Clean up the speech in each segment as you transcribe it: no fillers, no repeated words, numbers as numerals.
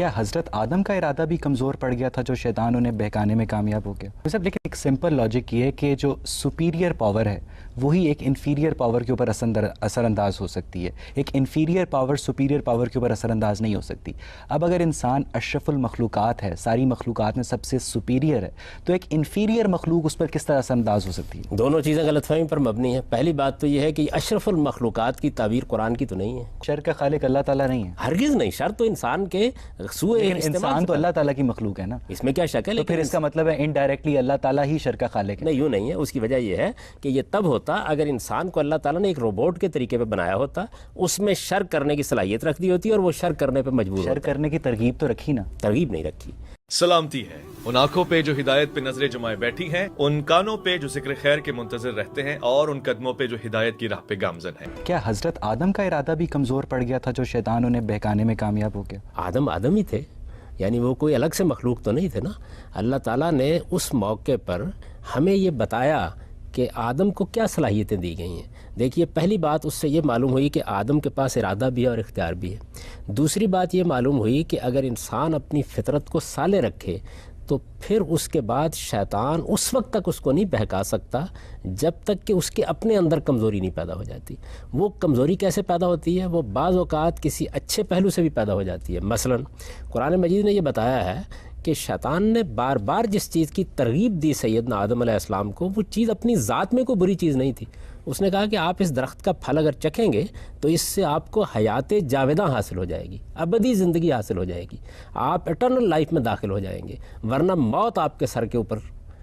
کیا حضرت آدم کا ارادہ بھی کمزور پڑ گیا تھا جو شیطان انہیں بہکانے میں کامیاب ہو گیا؟ صاحب لیکن ایک سمپل لاجک یہ ہے کہ جو سپیریئر پاور ہے وہی ایک انفیریئر پاور کے اوپر اثر انداز ہو سکتی ہے، ایک انفیریئر پاور سپیریئر پاور کے اوپر اثر انداز نہیں ہو سکتی۔ اب اگر انسان اشرف المخلوقات ہے، ساری مخلوقات میں سب سے سپیریئر ہے، تو ایک انفیریئر مخلوق اس پر کس طرح اثر انداز ہو سکتی ہے؟ دونوں چیزیں غلط فہمی پر مبنی ہیں۔ پہلی بات تو یہ ہے کہ اشرف المخلوقات کی تعبیر قرآن کی تو نہیں ہے، شر کا خالق اللہ تعالیٰ نہیں ہے، ہرگز نہیں۔ شر تو انسان کے سوء انسان تو اللہ تعالیٰ کی مخلوق ہے نا، اس میں کیا شک ہے؟ تو پھر اس کا مطلب ہے انڈائریکٹلی اللہ تعالیٰ ہی شر کا خالق ہے؟ نہیں، یوں نہیں ہے۔ اس کی وجہ یہ ہے کہ یہ تب ہوتا اگر انسان کو اللہ تعالیٰ نے ایک روبوٹ کے طریقے پہ بنایا ہوتا، اس میں شر کرنے کی صلاحیت رکھ دی ہوتی اور وہ شر کرنے پہ مجبور ہوتا۔ شر کرنے کی ترغیب تو رکھی نا، ترغیب نہیں رکھی۔ سلامتی ہے ان آنکھوں پہ جو ہدایت پہ نظریں جمائے بیٹھی ہیں، ان کانوں پہ جو ذکر خیر کے منتظر رہتے ہیں، اور ان قدموں پہ جو ہدایت کی راہ پہ گامزن ہیں۔ کیا حضرت آدم کا ارادہ بھی کمزور پڑ گیا تھا جو شیطان انہیں بہکانے میں کامیاب ہو گیا؟ آدم ہی تھے، یعنی وہ کوئی الگ سے مخلوق تو نہیں تھے نا۔ اللہ تعالیٰ نے اس موقع پر ہمیں یہ بتایا کہ آدم کو کیا صلاحیتیں دی گئی ہیں۔ دیکھیے، پہلی بات اس سے یہ معلوم ہوئی کہ آدم کے پاس ارادہ بھی ہے اور اختیار بھی ہے۔ دوسری بات یہ معلوم ہوئی کہ اگر انسان اپنی فطرت کو صالح رکھے تو پھر اس کے بعد شیطان اس وقت تک اس کو نہیں بہکا سکتا جب تک کہ اس کے اپنے اندر کمزوری نہیں پیدا ہو جاتی۔ وہ کمزوری کیسے پیدا ہوتی ہے؟ وہ بعض اوقات کسی اچھے پہلو سے بھی پیدا ہو جاتی ہے۔ مثلا قرآن مجید نے یہ بتایا ہے کہ شیطان نے بار بار جس چیز کی ترغیب دی سیدنا آدم علیہ السلام کو، وہ چیز اپنی ذات میں کوئی بری چیز نہیں تھی۔ اس نے کہا کہ آپ اس درخت کا پھل اگر چکھیں گے تو اس سے آپ کو حیات جاوداں حاصل ہو جائے گی، ابدی زندگی حاصل ہو جائے گی، آپ اٹرنل لائف میں داخل ہو جائیں گے، ورنہ موت آپ کے سر کے اوپر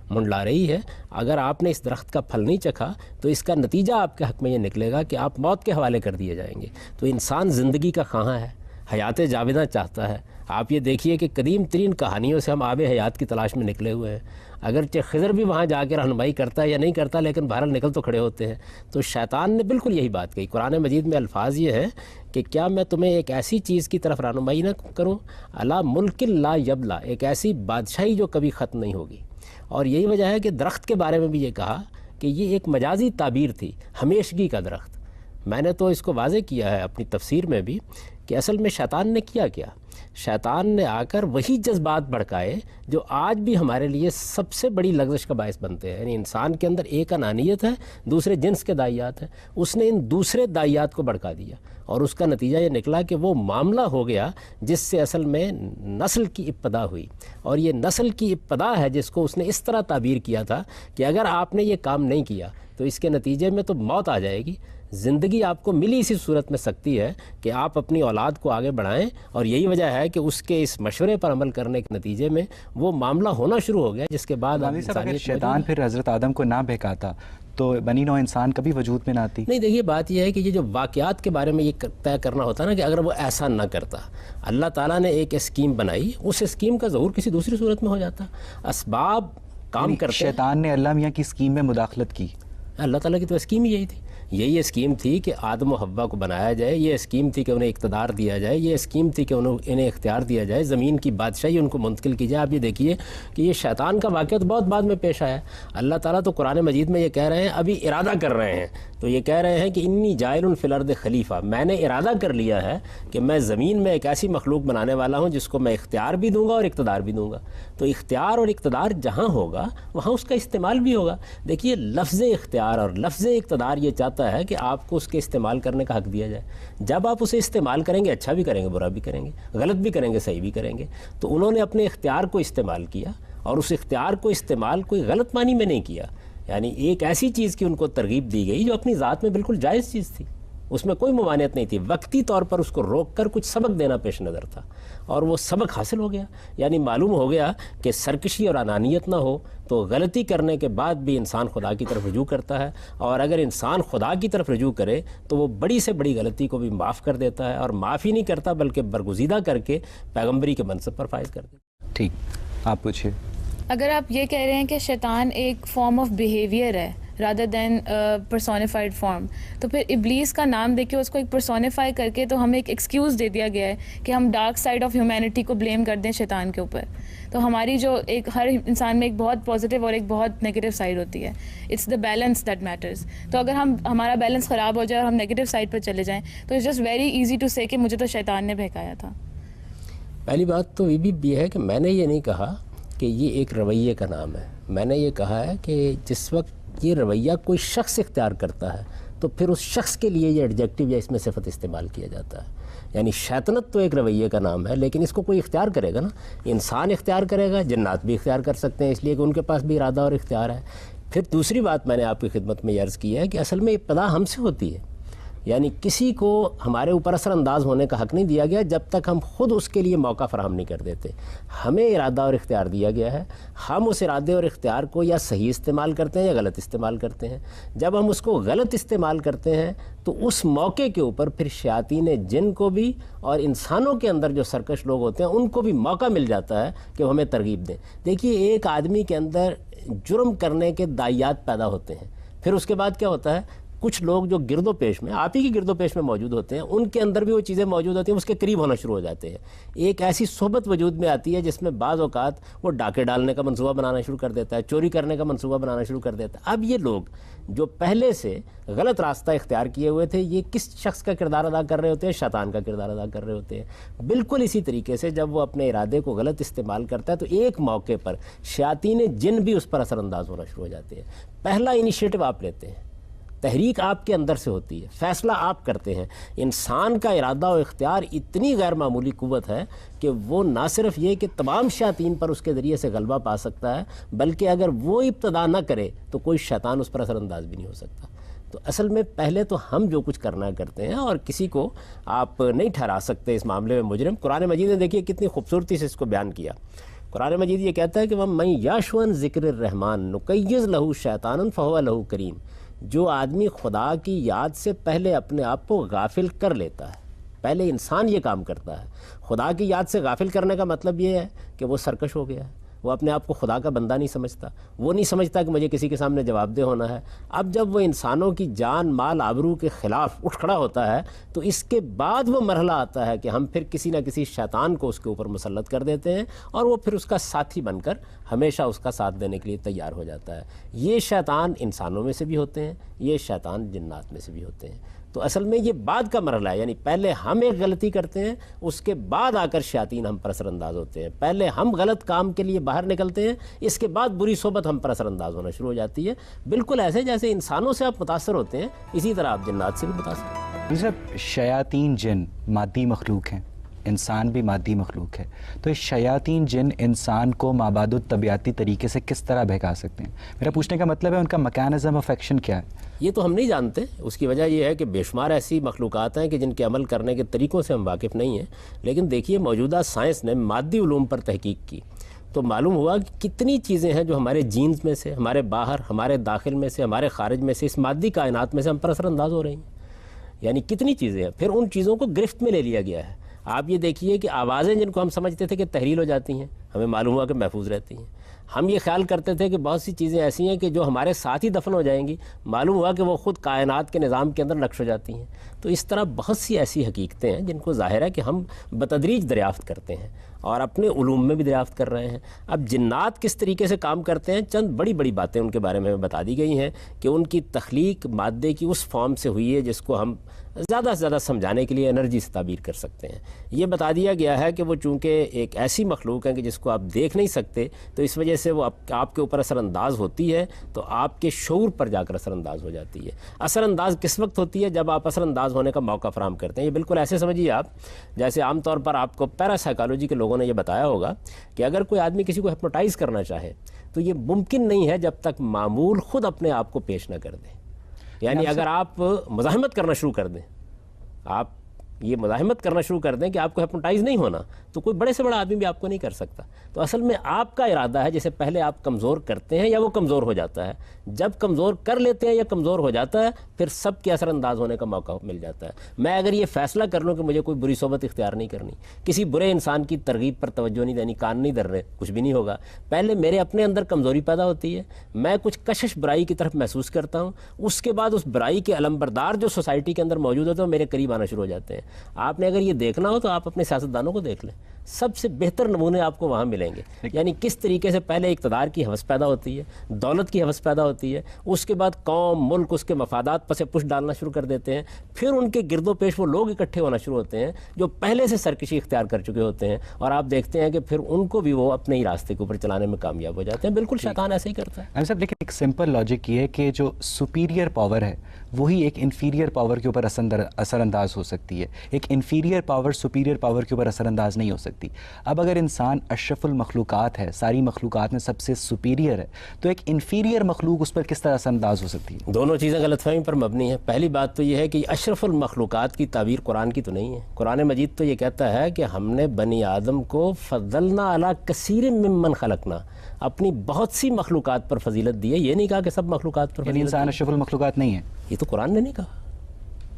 منڈلا رہی ہے۔ اگر آپ نے اس درخت کا پھل نہیں چکھا تو اس کا نتیجہ آپ کے حق میں یہ نکلے گا کہ آپ موت کے حوالے کر دیے جائیں گے۔ تو انسان زندگی کا خواہاں ہے، حیات جاوداں چاہتا ہے۔ آپ یہ دیکھیے کہ قدیم ترین کہانیوں سے ہم آب حیات کی تلاش میں نکلے ہوئے ہیں۔ اگرچہ خضر بھی وہاں جا کے رہنمائی کرتا ہے یا نہیں کرتا، لیکن بہرحال نکل تو کھڑے ہوتے ہیں۔ تو شیطان نے بالکل یہی بات کہی۔ قرآن مجید میں الفاظ یہ ہے کہ کیا میں تمہیں ایک ایسی چیز کی طرف رہنمائی نہ کروں، الا ملک لا یبلا، ایک ایسی بادشاہی جو کبھی ختم نہیں ہوگی۔ اور یہی وجہ ہے کہ درخت کے بارے میں بھی یہ کہا کہ یہ ایک مجازی تعبیر تھی، ہمیشگی کا درخت۔ میں نے تو اس کو واضح کیا ہے اپنی تفسیر میں بھی کہ اصل میں شیطان نے کیا شیطان نے آ کر وہی جذبات بھڑکائے جو آج بھی ہمارے لیے سب سے بڑی لغزش کا باعث بنتے ہیں۔ یعنی انسان کے اندر ایک انانیت ہے، دوسرے جنس کے داعیات ہیں، اس نے ان دوسرے داعیات کو بھڑکا دیا، اور اس کا نتیجہ یہ نکلا کہ وہ معاملہ ہو گیا جس سے اصل میں نسل کی ابتدا ہوئی۔ اور یہ نسل کی ابتدا ہے جس کو اس نے اس طرح تعبیر کیا تھا کہ اگر آپ نے یہ کام نہیں کیا تو اس کے نتیجے میں تو موت آ جائے گی۔ زندگی آپ کو ملی اسی صورت میں سکتی ہے کہ آپ اپنی اولاد کو آگے بڑھائیں، اور یہی وجہ ہے کہ اس کے اس مشورے پر عمل کرنے کے نتیجے میں وہ معاملہ ہونا شروع ہو گیا جس کے بعد اگر شیطان پھر حضرت آدم کو نہ بہکاتا تو بنی نوع انسان کبھی وجود میں نہ آتی؟ نہیں، دیکھیے بات یہ ہے کہ یہ جو واقعات کے بارے میں یہ طے کرنا ہوتا ہے نا کہ اگر وہ ایسا نہ کرتا، اللہ تعالیٰ نے ایک اسکیم بنائی، اس اسکیم کا ظہور کسی دوسری صورت میں ہو جاتا۔ اسباب کام کرتے ہیں۔ شیطان نے اللہ میاں کی اسکیم میں مداخلت کی؟ اللہ تعالیٰ کی تو اسکیم ہی یہی تھی۔ یہی اسکیم تھی کہ آدم و حوا کو بنایا جائے، یہ اسکیم تھی کہ انہیں اقتدار دیا جائے، یہ اسکیم تھی کہ انہیں اختیار دیا جائے، زمین کی بادشاہی ان کو منتقل کی جائے۔ آپ یہ دیکھیے کہ یہ شیطان کا واقعہ تو بہت بعد میں پیش آیا۔ اللہ تعالیٰ تو قرآن مجید میں یہ کہہ رہے ہیں، ابھی ارادہ کر رہے ہیں، تو یہ کہہ رہے ہیں کہ انی جاعل فی الارض خلیفہ، میں نے ارادہ کر لیا ہے کہ میں زمین میں ایک ایسی مخلوق بنانے والا ہوں جس کو میں اختیار بھی دوں گا اور اقتدار بھی دوں گا۔ تو اختیار اور اقتدار جہاں ہوگا وہاں اس کا استعمال بھی ہوگا۔ دیکھیے، لفظ اختیار اور لفظ اقتدار یہ چاہتا ہے کہ آپ کو اس کے استعمال کرنے کا حق دیا جائے۔ جب آپ اسے استعمال کریں گے، اچھا بھی کریں گے، برا بھی کریں گے، غلط بھی کریں گے، صحیح بھی کریں گے۔ تو انہوں نے اپنے اختیار کو استعمال کیا، اور اس اختیار کو استعمال کوئی غلط معنی میں نہیں کیا، یعنی ایک ایسی چیز کی ان کو ترغیب دی گئی جو اپنی ذات میں بالکل جائز چیز تھی، اس میں کوئی ممانعت نہیں تھی۔ وقتی طور پر اس کو روک کر کچھ سبق دینا پیش نظر تھا، اور وہ سبق حاصل ہو گیا۔ یعنی معلوم ہو گیا کہ سرکشی اور انانیت نہ ہو تو غلطی کرنے کے بعد بھی انسان خدا کی طرف رجوع کرتا ہے، اور اگر انسان خدا کی طرف رجوع کرے تو وہ بڑی سے بڑی غلطی کو بھی معاف کر دیتا ہے، اور معاف ہی نہیں کرتا بلکہ برگزیدہ کر کے پیغمبری کے منصب پر فائز کر دیتا ہے۔ ٹھیک، آپ پوچھیے۔ اگر آپ یہ کہہ رہے ہیں کہ شیطان ایک فارم آف بیہیویئر ہے رادر دین پرسونیفائڈ فارم، تو پھر ابلیس کا نام دے کے اس کو ایک پرسونیفائی کر کے تو ہمیں ایک ایکسکیوز دے دیا گیا ہے کہ ہم ڈارک سائڈ آف ہیومینٹی کو بلیم کر دیں شیطان کے اوپر۔ تو ہماری جو ایک ہر انسان میں ایک بہت پازیٹیو اور ایک بہت نیگیٹو سائڈ ہوتی ہے، it's the balance that matters. تو اگر ہمارا بیلنس خراب ہو جائے اور ہم نیگیٹو سائڈ پر چلے جائیں تو it's just very easy to say کہ مجھے تو شیطان نے بہکایا تھا۔ پہلی بات تو یہ بھی ہے کہ میں نے یہ نہیں کہا کہ یہ ایک رویے کا نام ہے. میں نے یہ کہا ہے کہ جس وقت یہ رویہ کوئی شخص اختیار کرتا ہے تو پھر اس شخص کے لیے یہ ایڈجیکٹو یا اس میں صفت استعمال کیا جاتا ہے. یعنی شیطنت تو ایک رویے کا نام ہے، لیکن اس کو کوئی اختیار کرے گا نا. انسان اختیار کرے گا، جنات بھی اختیار کر سکتے ہیں، اس لیے کہ ان کے پاس بھی ارادہ اور اختیار ہے. پھر دوسری بات میں نے آپ کی خدمت میں عرض کی ہے کہ اصل میں ابتدا ہم سے ہوتی ہے. یعنی کسی کو ہمارے اوپر اثر انداز ہونے کا حق نہیں دیا گیا جب تک ہم خود اس کے لیے موقع فراہم نہیں کر دیتے. ہمیں ارادہ اور اختیار دیا گیا ہے، ہم اس ارادے اور اختیار کو یا صحیح استعمال کرتے ہیں یا غلط استعمال کرتے ہیں. جب ہم اس کو غلط استعمال کرتے ہیں تو اس موقع کے اوپر پھر شیاطین جن کو بھی اور انسانوں کے اندر جو سرکش لوگ ہوتے ہیں ان کو بھی موقع مل جاتا ہے کہ وہ ہمیں ترغیب دیں. دیکھیے ایک آدمی کے اندر جرم کرنے کے داعیات پیدا ہوتے ہیں، پھر اس کے بعد کیا ہوتا ہے، کچھ لوگ جو گرد و پیش میں آپ ہی کی گرد و پیش میں موجود ہوتے ہیں ان کے اندر بھی وہ چیزیں موجود ہوتی ہیں، اس کے قریب ہونا شروع ہو جاتے ہیں. ایک ایسی صحبت وجود میں آتی ہے جس میں بعض اوقات وہ ڈاکے ڈالنے کا منصوبہ بنانا شروع کر دیتا ہے، چوری کرنے کا منصوبہ بنانا شروع کر دیتا ہے. اب یہ لوگ جو پہلے سے غلط راستہ اختیار کیے ہوئے تھے یہ کس شخص کا کردار ادا کر رہے ہوتے ہیں؟ شیطان کا کردار ادا کر رہے ہوتے ہیں. بالکل اسی طریقے سے جب وہ اپنے ارادے کو غلط استعمال کرتا ہے تو ایک موقع پر شیاطین جن بھی اس پر اثر انداز ہونا شروع ہو جاتے ہیں. پہلا انیشیٹو آپ لیتے ہیں، تحریک آپ کے اندر سے ہوتی ہے، فیصلہ آپ کرتے ہیں. انسان کا ارادہ و اختیار اتنی غیر معمولی قوت ہے کہ وہ نہ صرف یہ کہ تمام شیاطین پر اس کے ذریعے سے غلبہ پا سکتا ہے، بلکہ اگر وہ ابتدا نہ کرے تو کوئی شیطان اس پر اثر انداز بھی نہیں ہو سکتا. تو اصل میں پہلے تو ہم جو کچھ کرنا کرتے ہیں اور کسی کو آپ نہیں ٹھہرا سکتے اس معاملے میں مجرم. قرآن مجید نے دیکھیے کتنی خوبصورتی سے اس کو بیان کیا. قرآن مجید یہ کہتا ہے کہ وَمَن یَعْشُ عَن ذِکْرِ الرَّحْمَٰنِ نُقَیِّضْ لَهُ شَیْطَانًا فَهُوَ لَهُ قَرِینٌ. جو آدمی خدا کی یاد سے پہلے اپنے آپ کو غافل کر لیتا ہے، پہلے انسان یہ کام کرتا ہے. خدا کی یاد سے غافل کرنے کا مطلب یہ ہے کہ وہ سرکش ہو گیا ہے، وہ اپنے آپ کو خدا کا بندہ نہیں سمجھتا، وہ نہیں سمجھتا کہ مجھے کسی کے سامنے جواب دہ ہونا ہے. اب جب وہ انسانوں کی جان مال آبرو کے خلاف اٹھ کھڑا ہوتا ہے تو اس کے بعد وہ مرحلہ آتا ہے کہ ہم پھر کسی نہ کسی شیطان کو اس کے اوپر مسلط کر دیتے ہیں اور وہ پھر اس کا ساتھی بن کر ہمیشہ اس کا ساتھ دینے کے لیے تیار ہو جاتا ہے. یہ شیطان انسانوں میں سے بھی ہوتے ہیں، یہ شیطان جنات میں سے بھی ہوتے ہیں. تو اصل میں یہ بعد کا مرحلہ ہے، یعنی پہلے ہم ایک غلطی کرتے ہیں، اس کے بعد آ کر شیاطین ہم پر اثر انداز ہوتے ہیں. پہلے ہم غلط کام کے لیے باہر نکلتے ہیں، اس کے بعد بری صحبت ہم پر اثر انداز ہونا شروع ہو جاتی ہے. بالکل ایسے جیسے انسانوں سے آپ متاثر ہوتے ہیں اسی طرح آپ جنات سے بھی متاثر ہوتے ہیں. صاحب شیاطین جن مادی مخلوق ہیں، انسان بھی مادی مخلوق ہے، تو اس شیاطین جن انسان کو مابعد الطبیعتی طریقے سے کس طرح بہکا سکتے ہیں؟ میرا پوچھنے کا مطلب ہے ان کا میکانزم آف ایکشن کیا ہے؟ یہ تو ہم نہیں جانتے. اس کی وجہ یہ ہے کہ بے شمار ایسی مخلوقات ہیں کہ جن کے عمل کرنے کے طریقوں سے ہم واقف نہیں ہیں. لیکن دیکھیے موجودہ سائنس نے مادی علوم پر تحقیق کی تو معلوم ہوا کہ کتنی چیزیں ہیں جو ہمارے جینز میں سے، ہمارے باہر، ہمارے داخل میں سے، ہمارے خارج میں سے، اس مادی کائنات میں سے ہم پر اثر انداز ہو رہی ہیں. یعنی کتنی چیزیں ہیں. پھر ان چیزوں کو گرفت میں لے لیا گیا ہے. آپ یہ دیکھیے کہ آوازیں جن کو ہم سمجھتے تھے کہ تحریل ہو جاتی ہیں، ہمیں معلوم ہوا کہ محفوظ رہتی ہیں. ہم یہ خیال کرتے تھے کہ بہت سی چیزیں ایسی ہیں کہ جو ہمارے ساتھ ہی دفن ہو جائیں گی، معلوم ہوا کہ وہ خود کائنات کے نظام کے اندر نقش ہو جاتی ہیں. تو اس طرح بہت سی ایسی حقیقتیں ہیں جن کو ظاہر ہے کہ ہم بتدریج دریافت کرتے ہیں اور اپنے علوم میں بھی دریافت کر رہے ہیں. اب جنات کس طریقے سے کام کرتے ہیں، چند بڑی بڑی باتیں ان کے بارے میں بتا دی گئی ہیں کہ ان کی تخلیق مادے کی اس فارم سے ہوئی ہے جس کو ہم زیادہ سے زیادہ سمجھانے کے لیے انرجی سے تعبیر کر سکتے ہیں. یہ بتا دیا گیا ہے کہ وہ چونکہ ایک ایسی مخلوق ہے کہ جس کو آپ دیکھ نہیں سکتے، تو اس وجہ سے وہ آپ کے اوپر اثر انداز ہوتی ہے تو آپ کے شعور پر جا کر اثر انداز ہو جاتی ہے. اثر انداز کس وقت ہوتی ہے؟ جب آپ اثر انداز ہونے کا موقع فراہم کرتے ہیں. یہ بالکل ایسے سمجھیے آپ جیسے عام طور پر آپ کو پیرا سائیکالوجی کے لوگوں نے یہ بتایا ہوگا کہ اگر کوئی آدمی کسی کو ہپنوٹائز کرنا چاہے تو یہ ممکن نہیں ہے جب تک معمول خود اپنے آپ کو پیش نہ کر دے. یعنی اگر آپ مزاحمت کرنا شروع کر دیں، آپ یہ مزاحمت کرنا شروع کر دیں کہ آپ کو ہپنوٹائز نہیں ہونا، تو کوئی بڑے سے بڑا آدمی بھی آپ کو نہیں کر سکتا. تو اصل میں آپ کا ارادہ ہے جسے پہلے آپ کمزور کرتے ہیں یا وہ کمزور ہو جاتا ہے. جب کمزور کر لیتے ہیں یا کمزور ہو جاتا ہے پھر سب کے اثر انداز ہونے کا موقع مل جاتا ہے. میں اگر یہ فیصلہ کر لوں کہ مجھے کوئی بری صحبت اختیار نہیں کرنی، کسی برے انسان کی ترغیب پر توجہ نہیں دینی، کان نہیں دھرنے، کچھ بھی نہیں ہوگا. پہلے میرے اپنے اندر کمزوری پیدا ہوتی ہے، میں کچھ کشش برائی کی طرف محسوس کرتا ہوں، اس کے بعد اس برائی کے علمبردار جو سوسائٹی کے اندر موجود ہوتے ہیں وہ میرے قریب آنا شروع ہو جاتے ہیں. آپ نے اگر یہ دیکھنا ہو تو آپ اپنے سیاستدانوں کو دیکھ لیں. سب سے بہتر نمونے آپ کو وہاں ملیں گے. یعنی کس طریقے سے پہلے اقتدار کی ہوس پیدا ہوتی ہے, دولت کی ہوس پیدا ہوتی ہے, اس کے بعد قوم ملک اس کے مفادات پس پش ڈالنا شروع کر دیتے ہیں, پھر ان کے گرد و پیش وہ لوگ اکٹھے ہونا شروع ہوتے ہیں جو پہلے سے سرکشی اختیار کر چکے ہوتے ہیں, اور آپ دیکھتے ہیں کہ پھر ان کو بھی وہ اپنے ہی راستے کے اوپر چلانے میں کامیاب ہو جاتے ہیں. بالکل شیطان ایسے ہی کرتا ہے. صاحب لیکن ایک سمپل لاجک یہ ہے کہ جو سپیریئر پاور ہے وہی ایک انفیریئر پاور کے اوپر اثر انداز ہو سکتی ہے. ایک انفیریئر پاور سپیریئر پاور کے اوپر اثر انداز نہیں ہو سکتی. اب اگر انسان اشرف المخلوقات ہے, ساری مخلوقات میں سب سے سپیریئر ہے, تو ایک انفیریئر مخلوق اس پر کس طرح اثر انداز ہو سکتی ہے؟ دونوں چیزیں غلط فہمی پر مبنی ہیں. پہلی بات تو یہ ہے کہ اشرف المخلوقات کی تعبیر قرآن کی تو نہیں ہے. قرآن مجید تو یہ کہتا ہے کہ ہم نے بنی آدم کو فضلنا علی کثیر ممن خلقنا, اپنی بہت سی مخلوقات پر فضیلت دی ہے. یہ نہیں کہا کہ سب مخلوقات پر یعنی فضیلت انسان اشرف المخلوقات نہیں ہے. یہ تو قرآن نے نہیں کہا,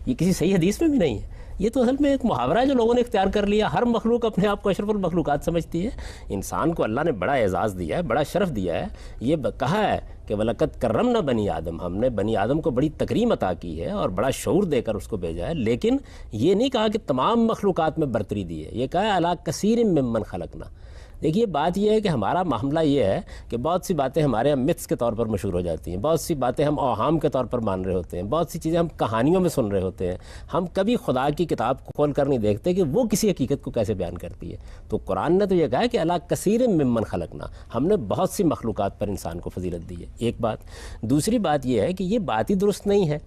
یہ کسی صحیح حدیث میں بھی نہیں ہے. یہ تو اصل میں ایک محاورہ ہے جو لوگوں نے اختیار کر لیا. ہر مخلوق اپنے آپ کو اشرف المخلوقات سمجھتی ہے. انسان کو اللہ نے بڑا اعزاز دیا ہے, بڑا شرف دیا ہے. یہ کہا ہے کہ وَلَقَدْ كَرَّمْنَا بنی آدم, ہم نے بنی آدم کو بڑی تکریم عطا کی ہے اور بڑا شعور دے کر اس کو بھیجا ہے. لیکن یہ نہیں کہا کہ تمام مخلوقات میں برتری دی ہے. یہ کہا ہے عَلَىٰ كَثِيرٍ مِّمَّنْ خَلَقْنَا. دیکھیے بات یہ ہے کہ ہمارا معاملہ یہ ہے کہ بہت سی باتیں ہمارے ہم متس کے طور پر مشہور ہو جاتی ہیں, بہت سی باتیں ہم اوہام کے طور پر مان رہے ہوتے ہیں, بہت سی چیزیں ہم کہانیوں میں سن رہے ہوتے ہیں. ہم کبھی خدا کی کتاب کو کھول کر نہیں دیکھتے کہ وہ کسی حقیقت کو کیسے بیان کرتی ہے. تو قرآن نے تو یہ کہا ہے کہ عَلَىٰ كَثِيرٍ مِّمَّنْ خَلَقْنَا, ہم نے بہت سی مخلوقات پر انسان کو فضیلت دی ہے. ایک بات. دوسری بات یہ ہے کہ یہ بات ہی درست نہیں ہے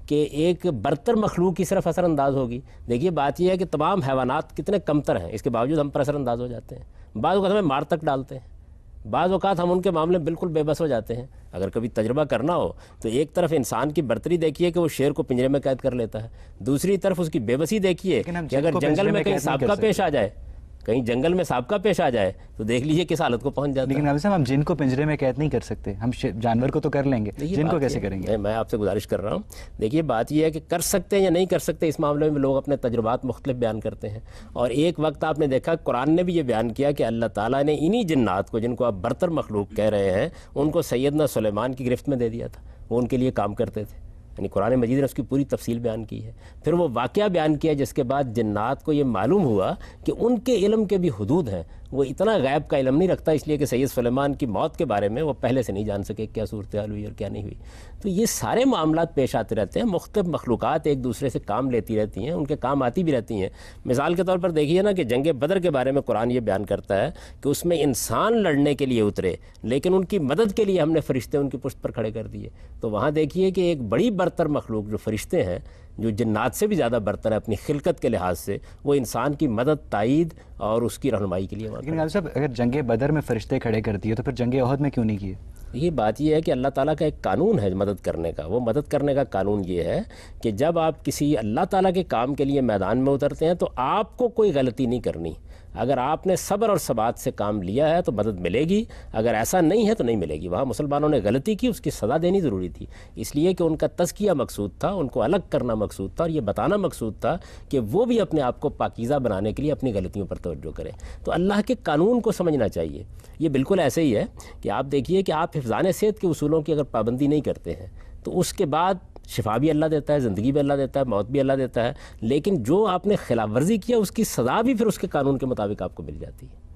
کہ ایک برتر مخلوق کی صرف اثر انداز ہوگی. دیکھیے بات یہ ہے کہ تمام حیوانات کتنے کمتر ہیں, اس کے باوجود ہم پر اثر انداز ہو جاتے ہیں. بعض اوقات ہمیں مار تک ڈالتے ہیں, بعض اوقات ہم ان کے معاملے میں بالکل بے بس ہو جاتے ہیں. اگر کبھی تجربہ کرنا ہو تو ایک طرف انسان کی برتری دیکھیے کہ وہ شیر کو پنجرے میں قید کر لیتا ہے, دوسری طرف اس کی بے بسی دیکھیے کہ اگر جنگل میں کہیں سابقہ پیش آ جائے, کہیں جنگل میں سابقہ پیش آ جائے تو دیکھ لیجئے کس حالت کو پہنچ جاتا ہے. لیکن ابھی صاحب ہم جن کو پنجرے میں قید نہیں کر سکتے, ہم جانور کو تو کر لیں گے, جن کو کیسے کریں گے؟ میں آپ سے گزارش کر رہا ہوں, دیکھیے بات یہ ہے کہ کر سکتے ہیں یا نہیں کر سکتے, اس معاملے میں لوگ اپنے تجربات مختلف بیان کرتے ہیں. اور ایک وقت آپ نے دیکھا قرآن نے بھی یہ بیان کیا کہ اللہ تعالیٰ نے انہی جنات کو, جن کو آپ برتر مخلوق کہہ رہے ہیں, ان کو سیدنا سلیمان کی گرفت میں دے دیا تھا. وہ ان کے لیے کام کرتے تھے. یعنی قرآن مجید نے اس کی پوری تفصیل بیان کی ہے. پھر وہ واقعہ بیان کیا جس کے بعد جنات کو یہ معلوم ہوا کہ ان کے علم کے بھی حدود ہیں. وہ اتنا غیب کا علم نہیں رکھتا, اس لیے کہ سید سلیمان کی موت کے بارے میں وہ پہلے سے نہیں جان سکے کیا صورتحال ہوئی اور کیا نہیں ہوئی. تو یہ سارے معاملات پیش آتے رہتے ہیں. مختلف مخلوقات ایک دوسرے سے کام لیتی رہتی ہیں, ان کے کام آتی بھی رہتی ہیں. مثال کے طور پر دیکھیے نا کہ جنگ بدر کے بارے میں قرآن یہ بیان کرتا ہے کہ اس میں انسان لڑنے کے لیے اترے, لیکن ان کی مدد کے لیے ہم نے فرشتے ان کی پشت پر کھڑے کر دیے. تو وہاں دیکھیے کہ ایک بڑی برتر مخلوق جو فرشتے ہیں, جو جنات سے بھی زیادہ برتر ہے اپنی خلقت کے لحاظ سے, وہ انسان کی مدد, تائید اور اس کی رہنمائی کے لیے. لیکن صاحب اگر جنگ بدر میں فرشتے کھڑے کر دیے تو پھر جنگ احد میں کیوں نہیں کیے؟ یہ بات یہ ہے کہ اللہ تعالیٰ کا ایک قانون ہے مدد کرنے کا. وہ مدد کرنے کا قانون یہ ہے کہ جب آپ کسی اللہ تعالیٰ کے کام کے لیے میدان میں اترتے ہیں تو آپ کو کوئی غلطی نہیں کرنی. اگر آپ نے صبر اور ثبات سے کام لیا ہے تو مدد ملے گی, اگر ایسا نہیں ہے تو نہیں ملے گی. وہاں مسلمانوں نے غلطی کی, اس کی سزا دینی ضروری تھی, اس لیے کہ ان کا تزکیہ مقصود تھا, ان کو الگ کرنا مقصود تھا, اور یہ بتانا مقصود تھا کہ وہ بھی اپنے آپ کو پاکیزہ بنانے کے لیے اپنی غلطیوں پر توجہ کریں. تو اللہ کے قانون کو سمجھنا چاہیے. یہ بالکل ایسے ہی ہے کہ آپ دیکھیے کہ آپ حفظان صحت کے اصولوں کی اگر پابندی نہیں کرتے ہیں تو اس کے بعد شفا بھی اللہ دیتا ہے, زندگی بھی اللہ دیتا ہے, موت بھی اللہ دیتا ہے, لیکن جو آپ نے خلاف ورزی کیا اس کی سزا بھی پھر اس کے قانون کے مطابق آپ کو مل جاتی ہے.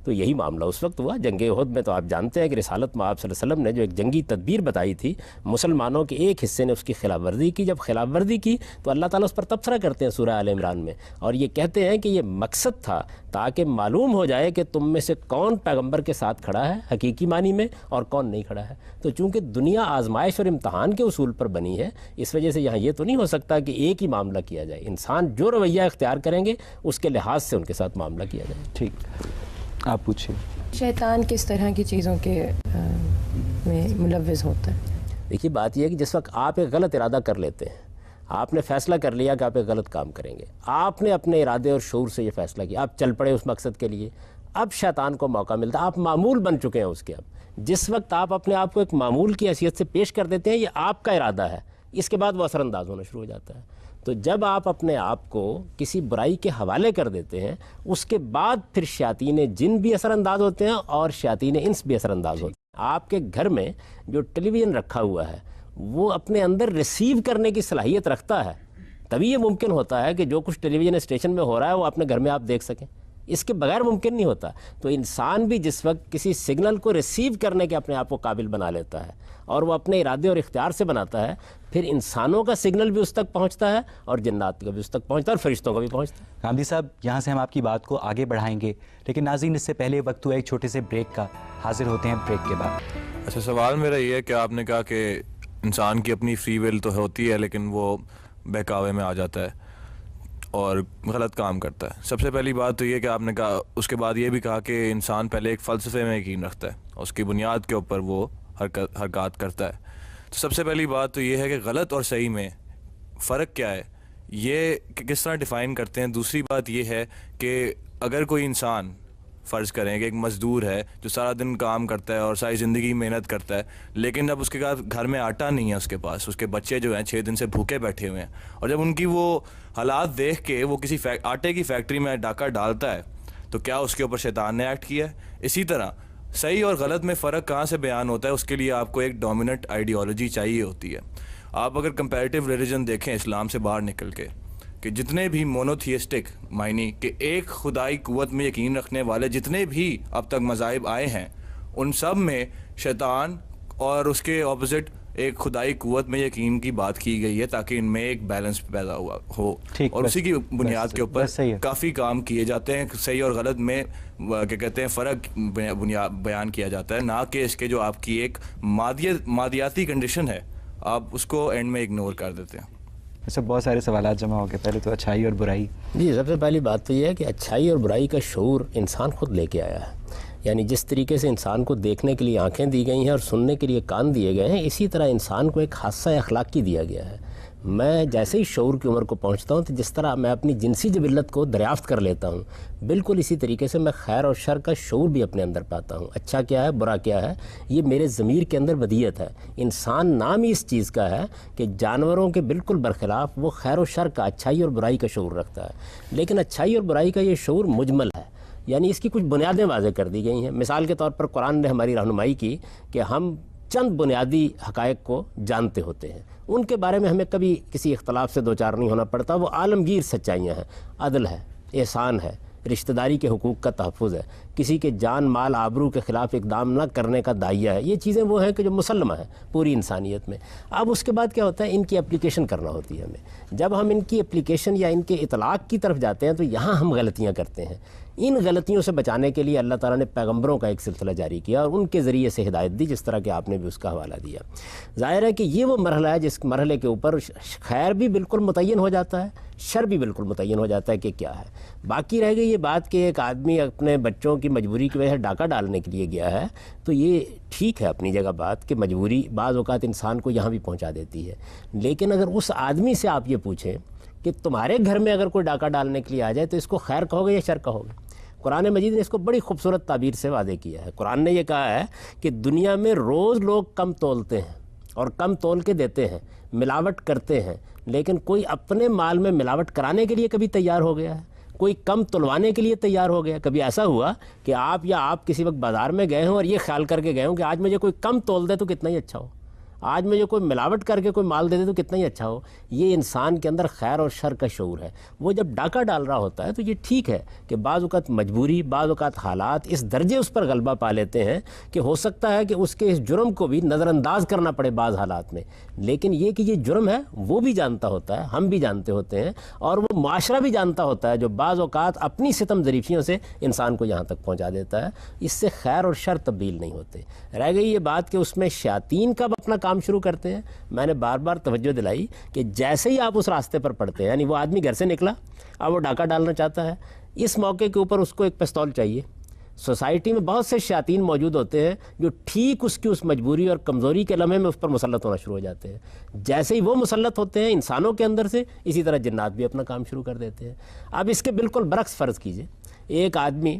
تو یہی معاملہ اس وقت ہوا جنگ احد میں. تو آپ جانتے ہیں کہ رسالت میں آپ صلی اللہ علیہ وسلم نے جو ایک جنگی تدبیر بتائی تھی, مسلمانوں کے ایک حصے نے اس کی خلاف ورزی کی. جب خلاف ورزی کی تو اللہ تعالیٰ اس پر تبصرہ کرتے ہیں سورہ آل عمران میں, اور یہ کہتے ہیں کہ یہ مقصد تھا تاکہ معلوم ہو جائے کہ تم میں سے کون پیغمبر کے ساتھ کھڑا ہے حقیقی معنی میں اور کون نہیں کھڑا ہے. تو چونکہ دنیا آزمائش اور امتحان کے اصول پر بنی ہے, اس وجہ سے یہاں یہ تو نہیں ہو سکتا کہ ایک ہی معاملہ کیا جائے. انسان جو رویہ اختیار کریں گے اس کے لحاظ سے ان کے ساتھ معاملہ کیا جائے. ٹھیک, آپ پوچھیں. شیطان کس طرح کی چیزوں کے میں ملوث ہوتا ہے؟ دیکھیے بات یہ ہے کہ جس وقت آپ ایک غلط ارادہ کر لیتے ہیں, آپ نے فیصلہ کر لیا کہ آپ ایک غلط کام کریں گے, آپ نے اپنے ارادے اور شعور سے یہ فیصلہ کیا, آپ چل پڑے اس مقصد کے لیے, اب شیطان کو موقع ملتا ہے, آپ معمول بن چکے ہیں اس کے. اب جس وقت آپ اپنے آپ کو ایک معمول کی حیثیت سے پیش کر دیتے ہیں, یہ آپ کا ارادہ ہے, اس کے بعد وہ اثر انداز ہونا شروع ہو جاتا ہے. تو جب آپ اپنے آپ کو کسی برائی کے حوالے کر دیتے ہیں, اس کے بعد پھر شیاطین جن بھی اثر انداز ہوتے ہیں اور شیاطین انس بھی اثر انداز ہوتے ہیں. آپ کے گھر میں جو ٹیلی ویژن رکھا ہوا ہے وہ اپنے اندر ریسیو کرنے کی صلاحیت رکھتا ہے, تبھی یہ ممکن ہوتا ہے کہ جو کچھ ٹیلی ویژن اسٹیشن میں ہو رہا ہے وہ اپنے گھر میں آپ دیکھ سکیں. اس کے بغیر ممکن نہیں ہوتا. تو انسان بھی جس وقت کسی سگنل کو ریسیو کرنے کے اپنے آپ کو قابل بنا لیتا ہے اور وہ اپنے ارادے اور اختیار سے بناتا ہے, پھر انسانوں کا سگنل بھی اس تک پہنچتا ہے اور جنات کا بھی اس تک پہنچتا ہے اور فرشتوں کا بھی پہنچتا ہے. کاملی صاحب, یہاں سے ہم آپ کی بات کو آگے بڑھائیں گے, لیکن ناظرین اس سے پہلے وقت ہوا ایک چھوٹے سے بریک کا. حاضر ہوتے ہیں بریک کے بعد. اچھا, سوال میرا یہ ہے کہ آپ نے کہا کہ انسان کی اپنی فری ول تو ہوتی ہے لیکن وہ بہکاوے میں آ جاتا ہے اور غلط کام کرتا ہے. سب سے پہلی بات تو یہ کہ آپ نے کہا, اس کے بعد یہ بھی کہا کہ انسان پہلے ایک فلسفے میں یقین رکھتا ہے, اس کی بنیاد کے اوپر وہ حرکات کرتا ہے. تو سب سے پہلی بات تو یہ ہے کہ غلط اور صحیح میں فرق کیا ہے, یہ کس طرح ڈیفائن کرتے ہیں. دوسری بات یہ ہے کہ اگر کوئی انسان فرض کریں کہ ایک مزدور ہے جو سارا دن کام کرتا ہے اور ساری زندگی محنت کرتا ہے, لیکن اب اس کے گھر میں آٹا نہیں ہے, اس کے پاس اس کے بچے جو ہیں 6 دن سے بھوکے بیٹھے ہوئے ہیں, اور جب ان کی وہ حالات دیکھ کے وہ کسی آٹے کی فیکٹری میں ڈاکہ ڈالتا ہے تو کیا اس کے اوپر شیطان نے ایکٹ کیا ہے؟ اسی طرح صحیح اور غلط میں فرق کہاں سے بیان ہوتا ہے, اس کے لیے آپ کو ایک ڈومیننٹ آئیڈیالوجی چاہیے ہوتی ہے. آپ اگر کمپیریٹیو ریلیجن دیکھیں اسلام سے باہر نکل کے, کہ جتنے بھی مونوتھیسٹک معنی کہ ایک خدائی قوت میں یقین رکھنے والے جتنے بھی اب تک مذاہب آئے ہیں, ان سب میں شیطان اور اس کے اپوزٹ ایک خدائی قوت میں یقین کی بات کی گئی ہے تاکہ ان میں ایک بیلنس پیدا ہوا ہو, اور اسی کی بنیاد کے اوپر کافی کام کیے جاتے ہیں. صحیح اور غلط میں کیا کہتے ہیں فرق بیان کیا جاتا ہے, نہ کہ اس کے جو آپ کی ایک مادیاتی کنڈیشن ہے آپ اس کو اینڈ میں اگنور کر دیتے ہیں. اچھا, بہت سارے سوالات جمع ہو گئے. پہلے تو اچھائی اور برائی. جی, سب سے پہلی بات تو یہ ہے کہ اچھائی اور برائی کا شعور انسان خود لے کے آیا ہے. یعنی جس طریقے سے انسان کو دیکھنے کے لیے آنکھیں دی گئی ہیں اور سننے کے لیے کان دیے گئے ہیں, اسی طرح انسان کو ایک حادثہ اخلاقی دیا گیا ہے. میں جیسے ہی شعور کی عمر کو پہنچتا ہوں تو جس طرح میں اپنی جنسی جبلت کو دریافت کر لیتا ہوں, بالکل اسی طریقے سے میں خیر اور شر کا شعور بھی اپنے اندر پاتا ہوں. اچھا کیا ہے, برا کیا ہے, یہ میرے ضمیر کے اندر ودیت ہے. انسان نام ہی اس چیز کا ہے کہ جانوروں کے بالکل برخلاف وہ خیر و شر کا, اچھائی اور برائی کا شعور رکھتا ہے. لیکن اچھائی اور برائی کا یہ شعور مجمل ہے, یعنی اس کی کچھ بنیادیں واضح کر دی گئی ہیں. مثال کے طور پر قرآن نے ہماری رہنمائی کی کہ ہم چند بنیادی حقائق کو جانتے ہوتے ہیں, ان کے بارے میں ہمیں کبھی کسی اختلاف سے دوچار نہیں ہونا پڑتا. وہ عالمگیر سچائیاں ہیں, عدل ہے, احسان ہے, رشتہ داری کے حقوق کا تحفظ ہے, کسی کے جان مال آبرو کے خلاف اقدام نہ کرنے کا داعیہ ہے. یہ چیزیں وہ ہیں کہ جو مسلمہ ہیں پوری انسانیت میں. اب اس کے بعد کیا ہوتا ہے, ان کی اپلیکیشن کرنا ہوتی ہے ہمیں. جب ہم ان کی اپلیکیشن یا ان کے اطلاق کی طرف جاتے ہیں تو یہاں ہم غلطیاں کرتے ہیں. ان غلطیوں سے بچانے کے لیے اللہ تعالیٰ نے پیغمبروں کا ایک سلسلہ جاری کیا اور ان کے ذریعے سے ہدایت دی, جس طرح کہ آپ نے بھی اس کا حوالہ دیا. ظاہر ہے کہ یہ وہ مرحلہ ہے جس مرحلے کے اوپر خیر بھی بالکل متعین ہو جاتا ہے, شر بھی بالکل متعین ہو جاتا ہے کہ کیا ہے. باقی رہ گئی یہ بات کہ ایک آدمی اپنے بچوں کی مجبوری کی وجہ سے ڈاکہ ڈالنے کے لیے گیا ہے, تو یہ ٹھیک ہے اپنی جگہ بات کہ مجبوری بعض اوقات انسان کو یہاں بھی پہنچا دیتی ہے. لیکن اگر اس آدمی سے آپ یہ پوچھیں کہ تمہارے گھر میں اگر کوئی ڈاکہ ڈالنے کے لیے آ جائے تو اس کو خیر کہو گے یا شر کہو گے؟ قرآن مجید نے اس کو بڑی خوبصورت تعبیر سے واضح کیا ہے. قرآن نے یہ کہا ہے کہ دنیا میں روز لوگ کم تولتے ہیں اور کم تول کے دیتے ہیں, ملاوٹ کرتے ہیں, لیکن کوئی اپنے مال میں ملاوٹ کرانے کے لیے کبھی تیار ہو گیا ہے؟ کوئی کم تلوانے کے لیے تیار ہو گیا؟ کبھی ایسا ہوا کہ آپ کسی وقت بازار میں گئے ہوں اور یہ خیال کر کے گئے ہوں کہ آج مجھے کوئی کم تول دے تو کتنا ہی اچھا ہو, آج مجھے کوئی ملاوٹ کر کے کوئی مال دے دے تو کتنا ہی اچھا ہو؟ یہ انسان کے اندر خیر اور شر کا شعور ہے. وہ جب ڈاکہ ڈال رہا ہوتا ہے تو یہ ٹھیک ہے کہ بعض اوقات مجبوری, بعض اوقات حالات اس درجے اس پر غلبہ پا لیتے ہیں کہ ہو سکتا ہے کہ اس کے اس جرم کو بھی نظر انداز کرنا پڑے بعض حالات میں. لیکن یہ کہ یہ جرم ہے وہ بھی جانتا ہوتا ہے, ہم بھی جانتے ہوتے ہیں, اور وہ معاشرہ بھی جانتا ہوتا ہے جو بعض اوقات اپنی ستم ظریفیوں سے انسان کو یہاں تک پہنچا دیتا ہے. اس سے خیر اور شر تبدیل نہیں ہوتے. رہ گئی یہ بات کہ اس میں شیاطین کب اپنا کام شروع کرتے ہیں. میں نے بار بار توجہ دلائی کہ جیسے ہی آپ اس راستے پر پڑتے ہیں, یعنی وہ آدمی گھر سے نکلا, اب وہ ڈاکہ ڈالنا چاہتا ہے, اس موقع کے اوپر اس کو ایک پستول چاہیے. سوسائٹی میں بہت سے شیاطین موجود ہوتے ہیں جو ٹھیک اس کی اس مجبوری اور کمزوری کے لمحے میں اس پر مسلط ہونا شروع ہو جاتے ہیں. جیسے ہی وہ مسلط ہوتے ہیں انسانوں کے اندر سے, اسی طرح جنات بھی اپنا کام شروع کر دیتے ہیں. اب اس کے بالکل برعکس فرض کیجئے, ایک آدمی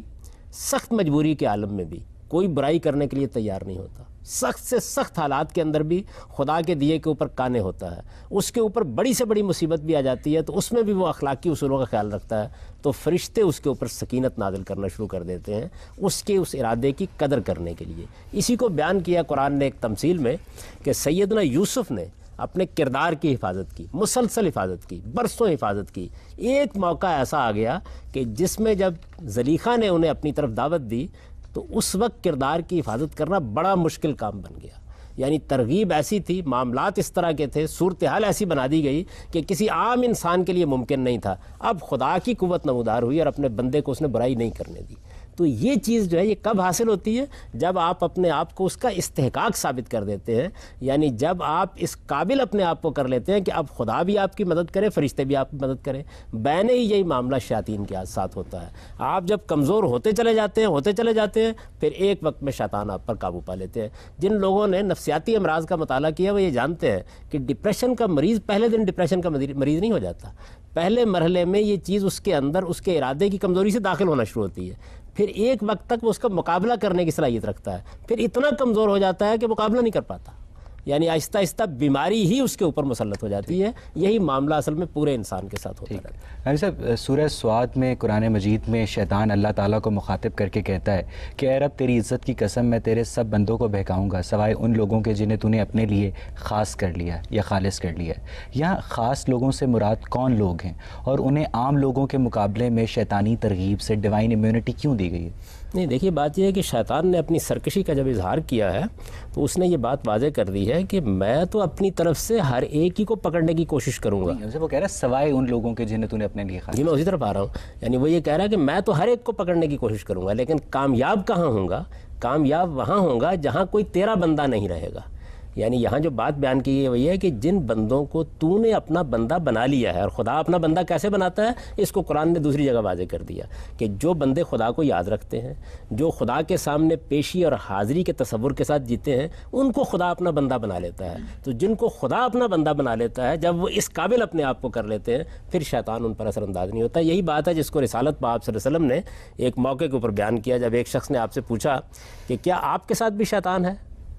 سخت مجبوری کے عالم میں بھی کوئی برائی کرنے کے لیے تیار نہیں ہوتا, سخت سے سخت حالات کے اندر بھی خدا کے دیے کے اوپر کانے ہوتا ہے, اس کے اوپر بڑی سے بڑی مصیبت بھی آ جاتی ہے تو اس میں بھی وہ اخلاقی اصولوں کا خیال رکھتا ہے, تو فرشتے اس کے اوپر سکینت نازل کرنا شروع کر دیتے ہیں اس کے اس ارادے کی قدر کرنے کے لیے. اسی کو بیان کیا قرآن نے ایک تمثیل میں کہ سیدنا یوسف نے اپنے کردار کی حفاظت کی، مسلسل حفاظت کی، برسوں حفاظت کی. ایک موقع ایسا آ گیا کہ جس میں جب زلیخا نے انہیں اپنی طرف دعوت دی تو اس وقت کردار کی حفاظت کرنا بڑا مشکل کام بن گیا. یعنی ترغیب ایسی تھی، معاملات اس طرح کے تھے، صورتحال ایسی بنا دی گئی کہ کسی عام انسان کے لیے ممکن نہیں تھا. اب خدا کی قوت نمودار ہوئی اور اپنے بندے کو اس نے برائی نہیں کرنے دی. تو یہ چیز جو ہے یہ کب حاصل ہوتی ہے؟ جب آپ اپنے آپ کو اس کا استحقاق ثابت کر دیتے ہیں. یعنی جب آپ اس قابل اپنے آپ کو کر لیتے ہیں کہ اب خدا بھی آپ کی مدد کرے، فرشتے بھی آپ کی مدد کریں. بین ہی یہی معاملہ شیاطین کے ساتھ ہوتا ہے. آپ جب کمزور ہوتے چلے جاتے ہیں پھر ایک وقت میں شیطان آپ پر قابو پا لیتے ہیں. جن لوگوں نے نفسیاتی امراض کا مطالعہ کیا وہ یہ جانتے ہیں کہ ڈپریشن کا مریض پہلے دن ڈپریشن کا مریض نہیں ہو جاتا. پہلے مرحلے میں یہ چیز اس کے اندر اس کے ارادے کی کمزوری سے داخل ہونا شروع ہوتی ہے. پھر ایک وقت تک وہ اس کا مقابلہ کرنے کی صلاحیت رکھتا ہے، پھر اتنا کمزور ہو جاتا ہے کہ مقابلہ نہیں کر پاتا. یعنی آہستہ آہستہ بیماری ہی اس کے اوپر مسلط ہو جاتی ہے. یہی معاملہ اصل میں پورے انسان کے ساتھ ہوتا ہے. نبی صاحب، سورہ سواد میں قرآن مجید میں شیطان اللہ تعالیٰ کو مخاطب کر کے کہتا ہے کہ اے رب تیری عزت کی قسم میں تیرے سب بندوں کو بہکاؤں گا سوائے ان لوگوں کے جنہیں تو نے اپنے لیے خاص کر لیا ہے یا خالص کر لیا ہے. یہاں خاص لوگوں سے مراد کون لوگ ہیں اور انہیں عام لوگوں کے مقابلے میں شیطانی ترغیب سے ڈیوائن امیونٹی کیوں دی گئی ہے؟ نہیں، دیکھیے بات یہ ہے کہ شیطان نے اپنی سرکشی کا جب اظہار کیا ہے تو اس نے یہ بات واضح کر دی ہے کہ میں تو اپنی طرف سے ہر ایک ہی کو پکڑنے کی کوشش کروں گا. وہ کہہ رہا ہے سوائے ان لوگوں کے جنہیں تو نے اپنے لیے خاص. جی میں اسی طرف آ رہا ہوں. یعنی وہ یہ کہہ رہا ہے کہ میں تو ہر ایک کو پکڑنے کی کوشش کروں گا، لیکن کامیاب کہاں ہوں گا؟ کامیاب وہاں ہوں گا جہاں کوئی تیرا بندہ نہیں رہے گا. یعنی یہاں جو بات بیان کی ہے وہی ہے کہ جن بندوں کو تو نے اپنا بندہ بنا لیا ہے، اور خدا اپنا بندہ کیسے بناتا ہے اس کو قرآن نے دوسری جگہ واضح کر دیا کہ جو بندے خدا کو یاد رکھتے ہیں، جو خدا کے سامنے پیشی اور حاضری کے تصور کے ساتھ جیتے ہیں، ان کو خدا اپنا بندہ بنا لیتا ہے. تو جن کو خدا اپنا بندہ بنا لیتا ہے، جب وہ اس قابل اپنے آپ کو کر لیتے ہیں پھر شیطان ان پر اثر انداز نہیں ہوتا. یہی بات ہے جس کو رسالت پاک صلی اللہ علیہ وسلم نے ایک موقع کے اوپر بیان کیا. جب ایک شخص نے آپ سے پوچھا کہ کیا آپ کے ساتھ بھی شیطان ہے،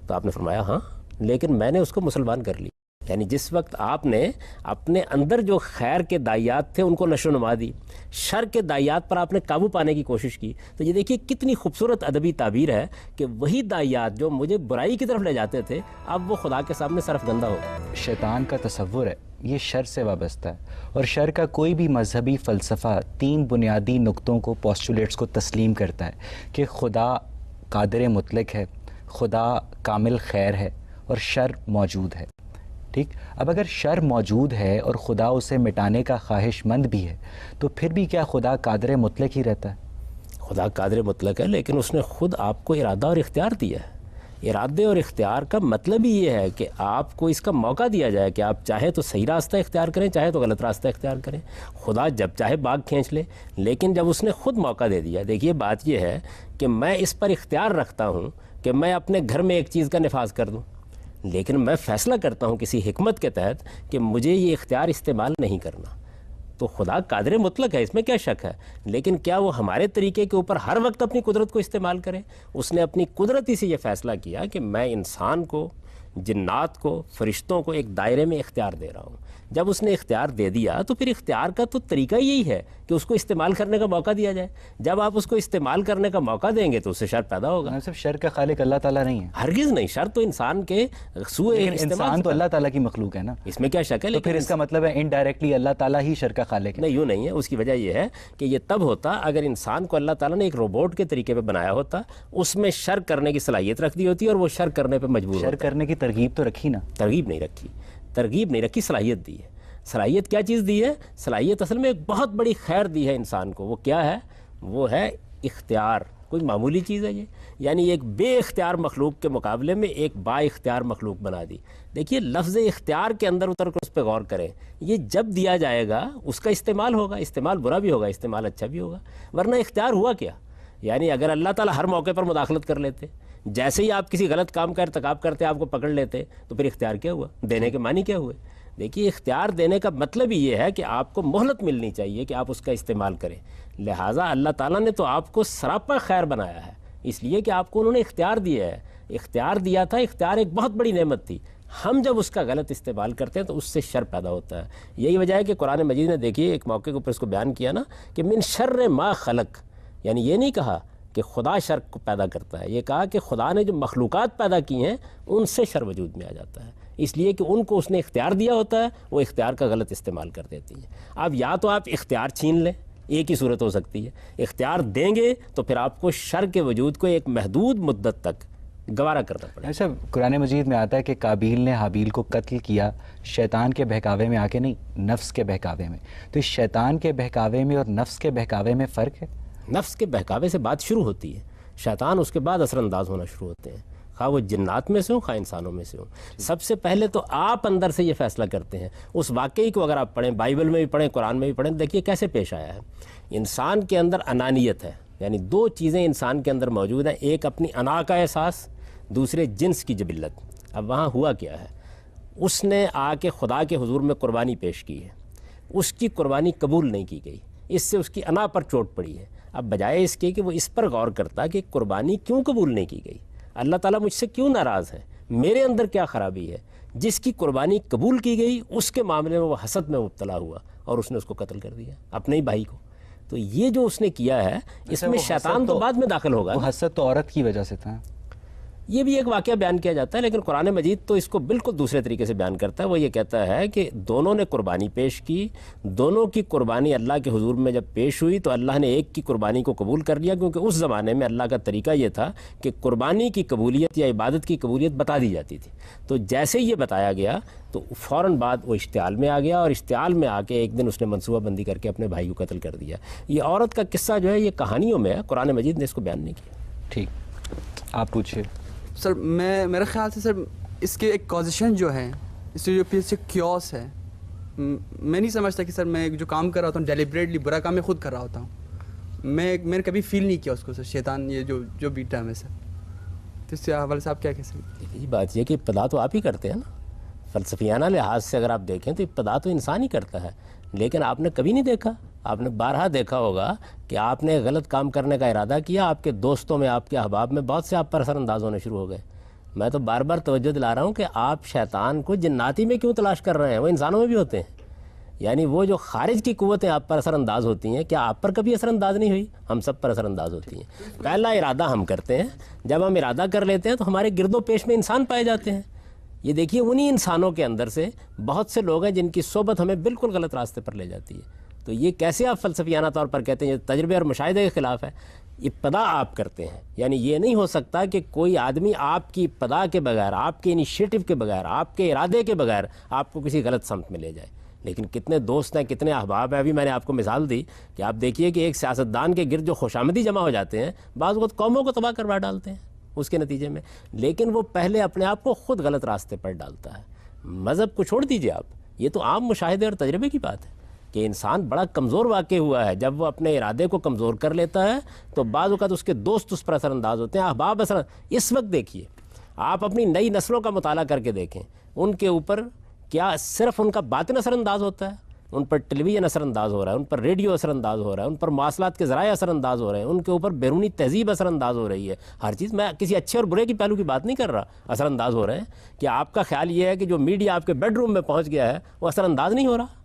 تو آپ نے فرمایا ہاں، لیکن میں نے اس کو مسلمان کر لی. یعنی جس وقت آپ نے اپنے اندر جو خیر کے دائیات تھے ان کو نشو و نما دی، شر کے دائیات پر آپ نے قابو پانے کی کوشش کی. تو یہ دیکھیے کتنی خوبصورت ادبی تعبیر ہے کہ وہی دائیات جو مجھے برائی کی طرف لے جاتے تھے اب وہ خدا کے سامنے صرف گندہ ہو. شیطان کا تصور ہے یہ شر سے وابستہ ہے، اور شر کا کوئی بھی مذہبی فلسفہ 3 بنیادی نقطوں کو، پوسٹولیٹس کو تسلیم کرتا ہے کہ خدا قادر مطلق ہے، خدا کامل خیر ہے اور شر موجود ہے. ٹھیک، اب اگر شر موجود ہے اور خدا اسے مٹانے کا خواہش مند بھی ہے تو پھر بھی کیا خدا قادر مطلق ہی رہتا ہے؟ خدا قادر مطلق ہے، لیکن اس نے خود آپ کو ارادہ اور اختیار دیا ہے. ارادے اور اختیار کا مطلب ہی یہ ہے کہ آپ کو اس کا موقع دیا جائے کہ آپ چاہے تو صحیح راستہ اختیار کریں، چاہے تو غلط راستہ اختیار کریں. خدا جب چاہے باغ کھینچ لے، لیکن جب اس نے خود موقع دے دیا. دیکھیے بات یہ ہے کہ میں اس پر اختیار رکھتا ہوں کہ میں اپنے گھر میں ایک چیز کا نفاذ کر دوں، لیکن میں فیصلہ کرتا ہوں کسی حکمت کے تحت کہ مجھے یہ اختیار استعمال نہیں کرنا. تو خدا قادر مطلق ہے، اس میں کیا شک ہے، لیکن کیا وہ ہمارے طریقے کے اوپر ہر وقت اپنی قدرت کو استعمال کرے؟ اس نے اپنی قدرت ہی سے یہ فیصلہ کیا کہ میں انسان کو، جنات کو، فرشتوں کو ایک دائرے میں اختیار دے رہا ہوں. جب اس نے اختیار دے دیا تو پھر اختیار کا تو طریقہ یہی ہے کہ اس کو استعمال کرنے کا موقع دیا جائے. جب آپ اس کو استعمال کرنے کا موقع دیں گے تو اس سے شر پیدا ہوگا. صرف شر کا خالق اللہ تعالیٰ نہیں ہے، ہرگز نہیں. شر تو انسان کے سوء انسان تو اللہ تعالیٰ کی مخلوق ہے نا، اس میں کیا شک ہے. تو پھر اس کا مطلب ہے انڈائریکٹلی اللہ تعالیٰ ہی شر کا خالق ہے. نہیں، یوں نہیں ہے. اس کی وجہ یہ ہے کہ یہ تب ہوتا اگر انسان کو اللہ تعالیٰ نے ایک روبوٹ کے طریقے پہ بنایا ہوتا، اس میں شر کرنے کی صلاحیت رکھ دی ہوتی اور وہ شر کرنے پہ مجبور ہوتا. شر کرنے کی ترغیب تو رکھی نا؟ ترغیب نہیں رکھی، صلاحیت دی ہے. صلاحیت کیا چیز دی ہے؟ صلاحیت اصل میں ایک بہت بڑی خیر دی ہے انسان کو. وہ کیا ہے؟ وہ ہے اختیار. کوئی معمولی چیز ہے یہ؟ یعنی ایک بے اختیار مخلوق کے مقابلے میں ایک با اختیار مخلوق بنا دی. دیکھیے لفظ اختیار کے اندر اتر کر اس پہ غور کریں. یہ جب دیا جائے گا اس کا استعمال ہوگا، استعمال برا بھی ہوگا، استعمال اچھا بھی ہوگا. ورنہ اختیار ہوا کیا؟ یعنی اگر اللہ تعالیٰ ہر موقع پر مداخلت کر لیتے، جیسے ہی آپ کسی غلط کام کا ارتکاب کرتے آپ کو پکڑ لیتے، تو پھر اختیار کیا ہوا؟ دینے کے معنی کیا ہوئے؟ دیکھیے اختیار دینے کا مطلب ہی یہ ہے کہ آپ کو مہلت ملنی چاہیے کہ آپ اس کا استعمال کریں. لہٰذا اللہ تعالیٰ نے تو آپ کو سراپا خیر بنایا ہے، اس لیے کہ آپ کو انہوں نے اختیار دیا ہے. اختیار دیا تھا، اختیار ایک بہت بڑی نعمت تھی. ہم جب اس کا غلط استعمال کرتے ہیں تو اس سے شر پیدا ہوتا ہے. یہی وجہ ہے کہ قرآن مجید نے دیکھیے ایک موقع کے اوپر اس کو بیان کیا نا کہ من شر ما خلق. یعنی یہ نہیں کہا کہ خدا شر کو پیدا کرتا ہے، یہ کہا کہ خدا نے جو مخلوقات پیدا کی ہیں ان سے شر وجود میں آ جاتا ہے. اس لیے کہ ان کو اس نے اختیار دیا ہوتا ہے، وہ اختیار کا غلط استعمال کر دیتی ہیں. اب یا تو آپ اختیار چھین لیں، ایک ہی صورت ہو سکتی ہے، اختیار دیں گے تو پھر آپ کو شر کے وجود کو ایک محدود مدت تک گوارا کرنا پڑے. ایسا قرآن مجید میں آتا ہے کہ قابیل نے حابیل کو قتل کیا شیطان کے بہکاوے میں آ کے، نہیں، نفس کے بہکاوے میں. تو اس شیطان کے بہکاوے میں اور نفس کے بہکاوے میں فرق ہے؟ نفس کے بہکاوے سے بات شروع ہوتی ہے، شیطان اس کے بعد اثر انداز ہونا شروع ہوتے ہیں، خواہ وہ جنات میں سے ہوں خواہ انسانوں میں سے ہوں. سب سے پہلے تو آپ اندر سے یہ فیصلہ کرتے ہیں. اس واقعی کو اگر آپ پڑھیں، بائبل میں بھی پڑھیں، قرآن میں بھی پڑھیں، دیکھیے کیسے پیش آیا ہے. انسان کے اندر انانیت ہے، یعنی دو چیزیں انسان کے اندر موجود ہیں، ایک اپنی انا کا احساس، دوسرے جنس کی جبلت. اب وہاں ہوا کیا ہے، اس نے آ کے خدا کے حضور میں قربانی پیش کی ہے، اس کی قربانی قبول نہیں کی گئی، اس سے اس کی انا پر چوٹ پڑی ہے. اب بجائے اس کے کہ وہ اس پر غور کرتا کہ قربانی کیوں قبول نہیں کی گئی، اللہ تعالیٰ مجھ سے کیوں ناراض ہے، میرے اندر کیا خرابی ہے. جس کی قربانی قبول کی گئی اس کے معاملے میں وہ حسد میں مبتلا ہوا اور اس نے اس کو قتل کر دیا، اپنے ہی بھائی کو. تو یہ جو اس نے کیا ہے اس میں شیطان تو بعد میں داخل ہوگا. وہ حسد تو عورت کی وجہ سے تھا. یہ بھی ایک واقعہ بیان کیا جاتا ہے، لیکن قرآن مجید تو اس کو بالکل دوسرے طریقے سے بیان کرتا ہے. وہ یہ کہتا ہے کہ دونوں نے قربانی پیش کی، دونوں کی قربانی اللہ کے حضور میں جب پیش ہوئی تو اللہ نے ایک کی قربانی کو قبول کر لیا، کیونکہ اس زمانے میں اللہ کا طریقہ یہ تھا کہ قربانی کی قبولیت یا عبادت کی قبولیت بتا دی جاتی تھی. تو جیسے یہ بتایا گیا تو فوراً بعد وہ اشتعال میں آ گیا، اور اشتعال میں آ کے ایک دن اس نے منصوبہ بندی کر کے اپنے بھائی کو قتل کر دیا. یہ عورت کا قصہ جو ہے یہ کہانیوں میں ہے، قرآن مجید نے اس کو بیان نہیں کیا. ٹھیک، آپ پوچھیے. سر میرے خیال سے سر اس کے ایک کازیشن جو ہے، اس کے جو پیچھے کیوس ہے، میں نہیں سمجھتا کہ سر میں جو کام کر رہا ہوتا ہوں ڈیلیبریٹلی برا کام میں خود کر رہا ہوتا ہوں. میں نے کبھی فیل نہیں کیا اس کو سر، شیطان یہ جو بیٹا ہے میں سر. تو اس کے حوالے سے آپ کیا کہہ سکتے ہیں؟ یہ بات یہ کہ ابتدا تو آپ ہی کرتے ہیں نا، فلسفیانہ لحاظ سے اگر آپ دیکھیں تو ابتدا تو انسان ہی کرتا ہے. لیکن آپ نے کبھی نہیں دیکھا، آپ نے بارہا دیکھا ہوگا کہ آپ نے غلط کام کرنے کا ارادہ کیا، آپ کے دوستوں میں، آپ کے احباب میں بہت سے آپ پر اثر انداز ہونے شروع ہو گئے. میں تو بار بار توجہ دلا رہا ہوں کہ آپ شیطان کو جناتی میں کیوں تلاش کر رہے ہیں، وہ انسانوں میں بھی ہوتے ہیں. یعنی وہ جو خارج کی قوتیں آپ پر اثر انداز ہوتی ہیں، کیا آپ پر کبھی اثر انداز نہیں ہوئی؟ ہم سب پر اثر انداز ہوتی ہیں. پہلا ارادہ ہم کرتے ہیں، جب ہم ارادہ کر لیتے ہیں تو ہمارے گرد و پیش میں انسان پائے جاتے ہیں. یہ دیکھیے انہی انسانوں کے اندر سے بہت سے لوگ ہیں جن کی صحبت ہمیں بالکل غلط راستے پر لے جاتی ہے. تو یہ کیسے آپ فلسفیانہ طور پر کہتے ہیں، یہ تجربے اور مشاہدے کے خلاف ہے. ابتدا آپ کرتے ہیں، یعنی یہ نہیں ہو سکتا کہ کوئی آدمی آپ کی ابتدا کے بغیر، آپ کے انیشیٹو کے بغیر، آپ کے ارادے کے بغیر آپ کو کسی غلط سمت میں لے جائے. لیکن کتنے دوست ہیں، کتنے احباب ہیں. ابھی میں نے آپ کو مثال دی کہ آپ دیکھیے کہ ایک سیاستدان کے گرد جو خوشامدی جمع ہو جاتے ہیں، بعض وقت قوموں کو تباہ کروا ڈالتے ہیں اس کے نتیجے میں. لیکن وہ پہلے اپنے آپ کو خود غلط راستے پر ڈالتا ہے. مذہب کو چھوڑ دیجیے آپ، یہ تو عام مشاہدے اور تجربے کی بات ہے کہ انسان بڑا کمزور واقع ہوا ہے. جب وہ اپنے ارادے کو کمزور کر لیتا ہے تو بعض اوقات اس کے دوست اس پر اثر انداز ہوتے ہیں، احباب اثر. اس وقت دیکھیے آپ اپنی نئی نسلوں کا مطالعہ کر کے دیکھیں، ان کے اوپر کیا صرف ان کا باطن اثر انداز ہوتا ہے؟ ان پر ٹیلی ویژن اثر انداز ہو رہا ہے، ان پر ریڈیو اثر انداز ہو رہا ہے، ان پر مواصلات کے ذرائع اثر انداز ہو رہے ہیں، ان کے اوپر بیرونی تہذیب اثر انداز ہو رہی ہے. ہر چیز، میں کسی اچھے اور برے کی پہلو کی بات نہیں کر رہا، اثر انداز ہو رہے ہیں. کہ آپ کا خیال یہ ہے کہ جو میڈیا آپ کے بیڈ روم میں پہنچ گیا ہے وہ اثر انداز نہیں ہو رہا؟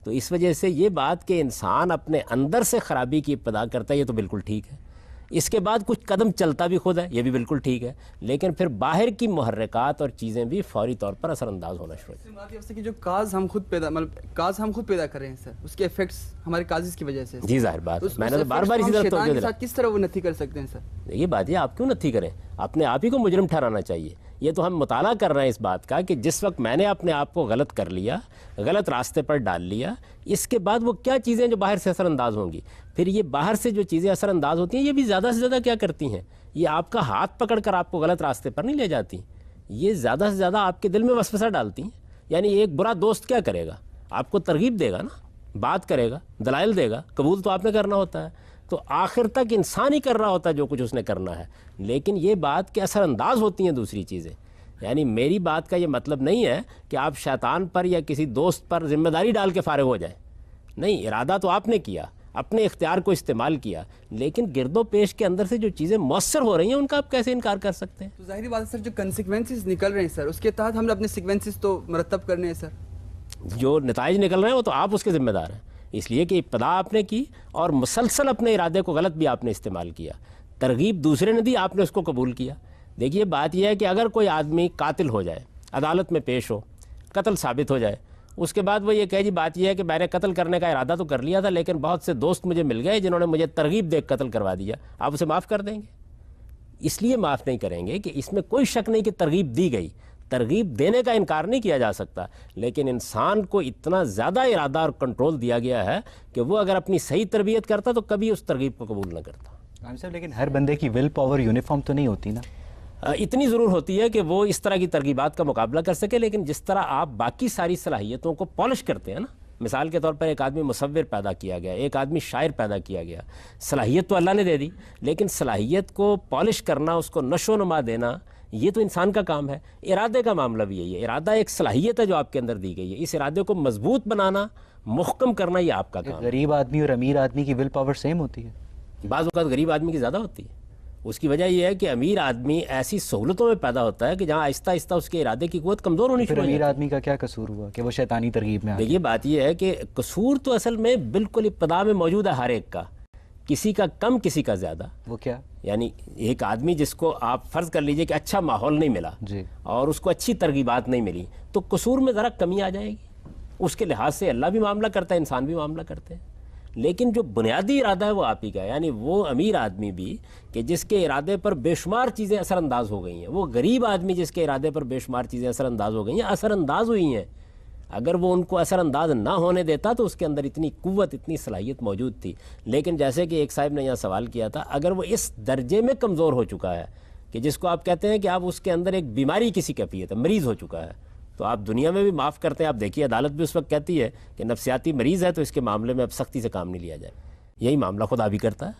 تو اس وجہ سے یہ بات کہ انسان اپنے اندر سے خرابی کی ابتدا کرتا ہے، یہ تو بالکل ٹھیک ہے. اس کے بعد کچھ قدم چلتا بھی خود ہے، یہ بھی بالکل ٹھیک ہے. لیکن پھر باہر کی محرکات اور چیزیں بھی فوری طور پر اثر انداز ہونا شروع ہوتی ہیں. کہ جو کاز ہم خود پیدا کر رہے ہیں سر، اس کے ایفیکٹس ہمارے کازز کی وجہ سے. جی ظاہر بات ہے، میں نے تو بار بار اسی طرح توجہ دلائی. کس طرح وہ نتھی کر سکتے ہیں سر؟ یہ بات ہے، آپ کیوں نتھی کریں؟ اپنے آپ ہی کو مجرم ٹھہرانا چاہیے. یہ تو ہم مطالعہ کر رہے ہیں اس بات کا کہ جس وقت میں نے اپنے آپ کو غلط کر لیا، غلط راستے پر ڈال لیا، اس کے بعد وہ کیا چیزیں جو باہر سے اثر انداز ہوں گی. پھر یہ باہر سے جو چیزیں اثر انداز ہوتی ہیں یہ بھی زیادہ سے زیادہ کیا کرتی ہیں، یہ آپ کا ہاتھ پکڑ کر آپ کو غلط راستے پر نہیں لے جاتی، یہ زیادہ سے زیادہ آپ کے دل میں وسوسہ ڈالتی ہیں. یعنی ایک برا دوست کیا کرے گا؟ آپ کو ترغیب دے گا نا، بات کرے گا، دلائل دے گا، قبول تو آپ نے کرنا ہوتا ہے. تو آخر تک انسان ہی کر رہا ہوتا ہے جو کچھ اس نے کرنا ہے. لیکن یہ بات کہ اثر انداز ہوتی ہیں دوسری چیزیں. یعنی میری بات کا یہ مطلب نہیں ہے کہ آپ شیطان پر یا کسی دوست پر ذمہ داری ڈال کے فارغ ہو جائیں. نہیں، ارادہ تو آپ نے کیا، اپنے اختیار کو استعمال کیا، لیکن گرد و پیش کے اندر سے جو چیزیں مؤثر ہو رہی ہیں ان کا آپ کیسے انکار کر سکتے ہیں؟ تو ظاہری بات ہے سر، جو کنسیکوینسز نکل رہے ہیں سر، اس کے تحت ہم نے اپنے سیکوینسز تو مرتب کرنے ہیں سر. جو نتائج نکل رہے ہیں وہ تو آپ اس کے ذمہ دار ہیں، اس لیے کہ ابتدا آپ نے کی اور مسلسل اپنے ارادے کو غلط بھی آپ نے استعمال کیا. ترغیب دوسرے نے دی، آپ نے اس کو قبول کیا. دیکھیے بات یہ ہے کہ اگر کوئی آدمی قاتل ہو جائے، عدالت میں پیش ہو, قتل ثابت ہو جائے, اس کے بعد وہ یہ کہے جی بات یہ ہے کہ میں نے قتل کرنے کا ارادہ تو کر لیا تھا لیکن بہت سے دوست مجھے مل گئے جنہوں نے مجھے ترغیب دے قتل کروا دیا, آپ اسے معاف کر دیں گے؟ اس لیے معاف نہیں کریں گے کہ اس میں کوئی شک نہیں کہ ترغیب دی گئی, ترغیب دینے کا انکار نہیں کیا جا سکتا, لیکن انسان کو اتنا زیادہ ارادہ اور کنٹرول دیا گیا ہے کہ وہ اگر اپنی صحیح تربیت کرتا تو کبھی اس ترغیب کو قبول نہ کرتا. صاحب لیکن ہر بندے کی ول پاور یونیفارم تو نہیں ہوتی نا. اتنی ضرور ہوتی ہے کہ وہ اس طرح کی ترغیبات کا مقابلہ کر سکے, لیکن جس طرح آپ باقی ساری صلاحیتوں کو پالش کرتے ہیں نا, مثال کے طور پر ایک آدمی مصور پیدا کیا گیا, ایک آدمی شاعر پیدا کیا گیا, صلاحیت تو اللہ نے دے دی, لیکن صلاحیت کو پالش کرنا, اس کو نشو و نما دینا, یہ تو انسان کا کام ہے. ارادے کا معاملہ بھی یہی ہے, ارادہ ایک صلاحیت ہے جو آپ کے اندر دی گئی ہے, اس ارادے کو مضبوط بنانا, محکم کرنا, یہ آپ کا کام ہے. غریب آدمی اور امیر آدمی کی ول پاور سیم ہوتی ہے؟ بعض اوقات غریب آدمی کی زیادہ ہوتی ہے. اس کی وجہ یہ ہے کہ امیر آدمی ایسی سہولتوں میں پیدا ہوتا ہے کہ جہاں آہستہ آہستہ اس کے ارادے کی قوت کمزور ہونی شروع ہو جاتی ہے. امیر آدمی کا کیا قصور ہوا کہ وہ شیطانی ترغیب میں آ گیا؟ دیکھیے بات یہ ہے کہ قصور تو اصل میں بالکل ابتدا میں موجود ہے ہر ایک کا, کسی کا کم کسی کا زیادہ. وہ کیا؟ یعنی ایک آدمی جس کو آپ فرض کر لیجئے کہ اچھا ماحول نہیں ملا جی, اور اس کو اچھی ترغیبات نہیں ملی, تو قصور میں ذرا کمی آ جائے گی. اس کے لحاظ سے اللہ بھی معاملہ کرتا ہے, انسان بھی معاملہ کرتے ہیں, لیکن جو بنیادی ارادہ ہے وہ آپ ہی کا ہے. یعنی وہ امیر آدمی بھی کہ جس کے ارادے پر بے شمار چیزیں اثر انداز ہو گئی ہیں, وہ غریب آدمی جس کے ارادے پر بے شمار چیزیں اثر انداز ہو گئی ہیں, اثر انداز ہوئی ہیں. اگر وہ ان کو اثر انداز نہ ہونے دیتا تو اس کے اندر اتنی قوت, اتنی صلاحیت موجود تھی. لیکن جیسے کہ ایک صاحب نے یہاں سوال کیا تھا, اگر وہ اس درجے میں کمزور ہو چکا ہے کہ جس کو آپ کہتے ہیں کہ آپ اس کے اندر ایک بیماری کسی کیفیت ہے, مریض ہو چکا ہے, تو آپ دنیا میں بھی معاف کرتے ہیں. آپ دیکھیے عدالت بھی اس وقت کہتی ہے کہ نفسیاتی مریض ہے تو اس کے معاملے میں اب سختی سے کام نہیں لیا جائے. یہی معاملہ خدا بھی کرتا ہے.